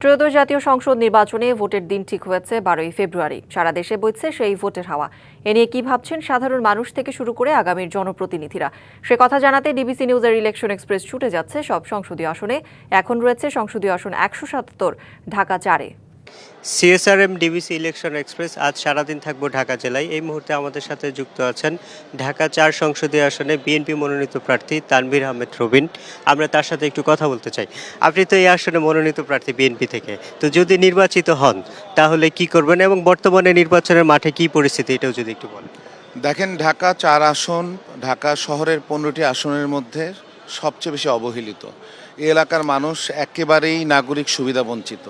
ত্রয়োদশ জাতীয় সংসদ নির্বাচনে ভোটের দিন ঠিক হয়েছে 12ই ফেব্রুয়ারি। সারা দেশে বইছে সেই ভোটের হাওয়া। এ নিয়ে কি ভাবছেন সাধারণ মানুষ থেকে শুরু করে আগামীর জনপ্রতিনিধিরা, সে কথা জানাতে ডিবিসি নিউজের ইলেকশন এক্সপ্রেস ছুটে যাচ্ছে সব সংসদীয় আসনে। এখন রয়েছে সংসদীয় আসন 177, ঢাকা 4-এ। সিএসআরএম ডিবিসি ইলেকশন এক্সপ্রেস আজ সারাদিন থাকবো ঢাকা জেলায়। এই মুহূর্তে আমাদের সাথে যুক্ত আছেন ঢাকা 4 সংসদীয় আসনে বিএনপি মনোনীত প্রার্থী তানভীর আহমেদ রবিন। আমরা তার সাথে একটু কথা বলতে চাই। আপনি তো এই আসনে মনোনীত প্রার্থী বিএনপি থেকে, তো যদি নির্বাচিত হন তাহলে কি করবেন এবং বর্তমানে নির্বাচনের মাঠে কি পরিস্থিতি, এটাও যদি একটু বলেন। দেখেন, ঢাকা 4 আসন ঢাকা শহরের 15টি আসনের মধ্যে সবচেয়ে বেশি অবহেলিত। এই এলাকার মানুষ একেবারেই নাগরিক সুবিধা বঞ্চিত।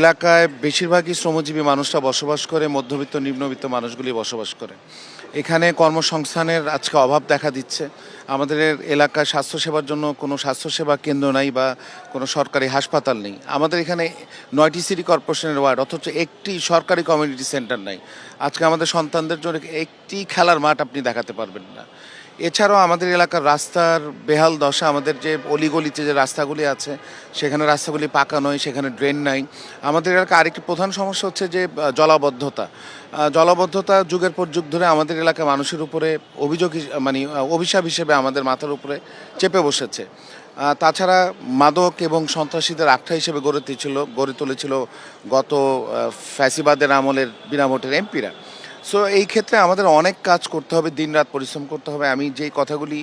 এলাকায় বেশিরভাগই শ্রমজীবী মানুষরা বসবাস করে, মধ্যবিত্ত নিম্নবিত্ত মানুষগুলি বসবাস করে। এখানে কর্মসংস্থানের আজকে অভাব দেখা দিচ্ছে। আমাদের এলাকায় স্বাস্থ্যসেবার জন্য কোনো স্বাস্থ্যসেবা কেন্দ্র নাই বা কোনো সরকারি হাসপাতাল নেই। আমাদের এখানে 9টি সিটি কর্পোরেশনের ওয়ার্ড, অথচ একটি সরকারি কমিউনিটি সেন্টার নাই। আজকে আমাদের সন্তানদের জন্য একটি খেলার মাঠ আপনি দেখাতে পারবেন না। এছাড়াও আমাদের এলাকার রাস্তার বেহাল দশা। আমাদের যে অলিগলিতে যে রাস্তাগুলি আছে সেখানে রাস্তাগুলি পাকা নয়, সেখানে ড্রেন নাই। আমাদের এলাকার আরেকটি প্রধান সমস্যা হচ্ছে যে জলাবদ্ধতা যুগের পর যুগ ধরে আমাদের এলাকার মানুষের উপরে অভিশাপ হিসেবে আমাদের মাথার উপরে চেপে বসেছে। তাছাড়া মাদক এবং সন্ত্রাসীদের আখড়া হিসেবে গড়ে তুলেছিল গত ফ্যাসিবাদের আমলের বিনা ভোটের এমপিরা। সো এই ক্ষেত্রে আমাদের অনেক কাজ করতে হবে, দিনরাত পরিশ্রম করতে হবে। আমি যেই কথাগুলি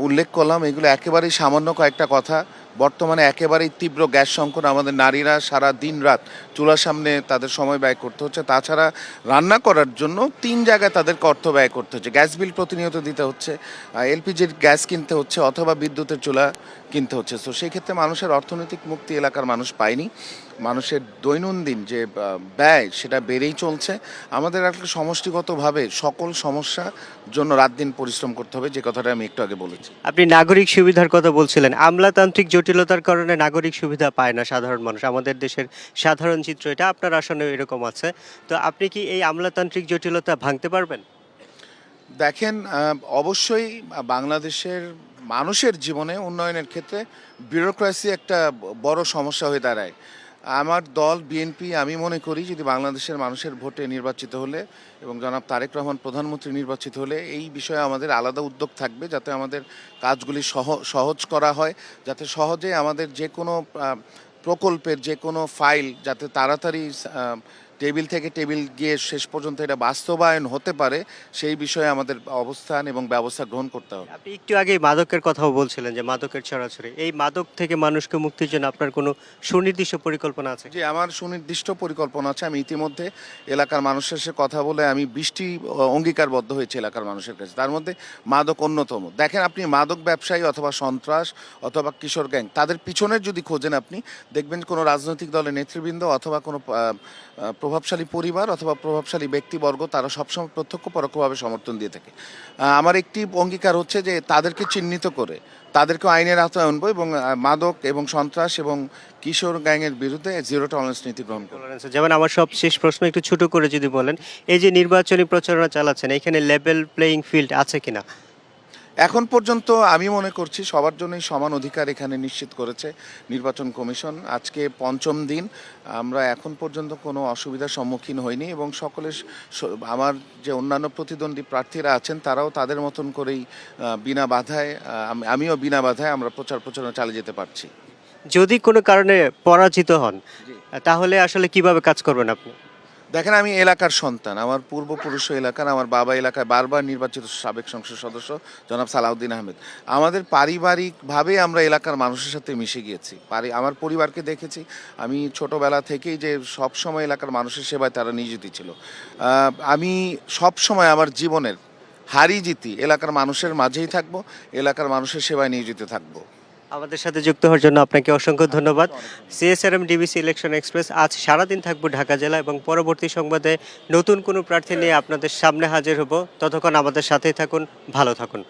উল্লেখ করলাম এগুলো একেবারেই সামান্য কয়েকটা কথা। বর্তমানে একেবারেই তীব্র গ্যাস সংকট। আমাদের নারীরা সারা দিন রাত চুলার সামনে তাদের সময় ব্যয় করতে হচ্ছে। তাছাড়া রান্না করার জন্য 3 জায়গায় তাদেরকে অর্থ ব্যয় করতে হচ্ছে। গ্যাস বিল প্রতিনিয়ত দিতে হচ্ছে, এলপিজির গ্যাস কিনতে হচ্ছে, অথবা বিদ্যুতের চুলা কিনতে হচ্ছে। তো সেই ক্ষেত্রে মানুষের অর্থনৈতিক মুক্তি এলাকার মানুষ পায়নি। মানুষের দৈনন্দিন যে ব্যয় সেটা বেড়েই চলছে। আমাদের একটা সমষ্টিগতভাবে সকল সমস্যার জন্য রাত দিন পরিশ্রম করতে হবে, যে কথাটা আমি একটু আগে বলেছি। আপনি নাগরিক সুবিধার কথা বলছিলেন। আমলাতান্ত্রিক জটিলতার কারণে নাগরিক সুবিধা পায় না সাধারণ মানুষ। আমাদের দেশের সাধারণ চিত্র এটা, আপনার আসনেও এরকম আছে। তো আপনি কি এই আমলাতান্ত্রিক জটিলতা ভাঙতে পারবেন? দেখেন, অবশ্যই বাংলাদেশের মানুষের জীবনে উন্নয়নের ক্ষেত্রে ব্যুরোক্রেসি একটা বড় সমস্যা হয়ে দাঁড়ায়। আমার দল বিএনপি, আমি মনে করি যদি বাংলাদেশের মানুষের ভোটে নির্বাচিত হলে এবং জনাব তারেক রহমান প্রধানমন্ত্রী নির্বাচিত হলে এই বিষয়ে আমাদের আলাদা উদ্যোগ থাকবে, যাতে আমাদের কাজগুলি সহজ করা হয়, যাতে সহজে আমাদের যে কোনো প্রকল্পের যে কোনো ফাইল যাতে তাড়াতাড়ি টেবিল থেকে টেবিল গিয়ে শেষ পর্যন্ত এটা বাস্তবায়ন হতে পারে, সেই বিষয়ে আমাদের অবস্থান এবং ব্যবস্থা গ্রহণ করতে হবে। আপনি একটু আগে মাদকের কথাও বলছিলেন, যে মাদকের ছড়াছড়ি, এই মাদক থেকে মানুষকে মুক্তির জন্য আপনার কোনো সুনির্দিষ্ট পরিকল্পনা আছে? যে আমার সুনির্দিষ্ট পরিকল্পনা আছে। আমি ইতিমধ্যে এলাকার মানুষের সাথে কথা বলে আমি 20টি অঙ্গীকারবদ্ধ হয়েছে এলাকার মানুষের কাছে, তার মধ্যে মাদক অন্যতম। দেখেন, আপনি মাদক ব্যবসায়ী অথবা সন্ত্রাস অথবা কিশোর গ্যাং, তাদের পিছনের যদি খোঁজেন আপনি দেখবেন কোনো রাজনৈতিক দলের নেতৃবৃন্দ অথবা কোনো প্রভাবশালী পরিবার অথবা প্রভাবশালী ব্যক্তিবর্গ, তারা সবসময় প্রত্যক্ষ পরোক্ষভাবে সমর্থন দিয়ে থাকে। আমার একটি অঙ্গীকার হচ্ছে যে তাদেরকে চিহ্নিত করে তাদেরকে আইনের আওতায় আনবো এবং মাদক এবং সন্ত্রাস এবং কিশোর গ্যাংয়ের বিরুদ্ধে জিরো টলারেন্স নীতি গ্রহণ করবো। যেমন আমার সব শেষ প্রশ্ন একটু ছোট করে যদি বলেন, এই যে নির্বাচনী প্রচারণা চালাচ্ছেন, এখানে লেভেল প্লেয়িং ফিল্ড আছে কিনা? এখন পর্যন্ত আমি মনে করছি সবার জন্যই সমান অধিকার এখানে নিশ্চিত করেছে নির্বাচন কমিশন। আজকে 5ম দিন, আমরা এখন পর্যন্ত কোনো অসুবিধার সম্মুখীন হইনি এবং আমার যে অন্যান্য প্রতিদ্বন্দ্বী প্রার্থীরা আছেন তারাও তাদের মতন করেই বিনা বাধায়, আমিও বিনা বাধায় আমরা প্রচারণা চালিয়ে যেতে পারছি। যদি কোনো কারণে পরাজিত হন তাহলে আসলে কিভাবে কাজ করবেন আপনি? দেখেন, আমি এলাকার সন্তান। আমার পূর্বপুরুষ এলাকার, আমার বাবা এলাকায় বারবার নির্বাচিত সাবেক সংসদ সদস্য জনাব সালাউদ্দিন আহমেদ। আমাদের পারিবারিকভাবে আমরা এলাকার মানুষের সাথে মিশে গিয়েছি। আমার পরিবারকে দেখেছি আমি ছোটবেলা থেকেই, যে সব সময় এলাকার মানুষের সেবায় তারা নিয়োজিত ছিল। আমি সব সময় আমার জীবনের হারি জিতি এলাকার মানুষের মাঝেই থাকবো, এলাকার মানুষের সেবায় নিয়োজিত থাকবো। আমাদের সাথে যুক্ত হওয়ার জন্য আপনাকে অসংখ্য ধন্যবাদ। সিএসআরএম ডিবিসি ইলেকশন এক্সপ্রেস আজ সারাদিন থাকবো ঢাকা জেলা এবং পরবর্তী সংবাদে নতুন কোনো প্রার্থী নিয়ে আপনাদের সামনে হাজির হব। ততক্ষণ আমাদের সাথেই থাকুন, ভালো থাকুন।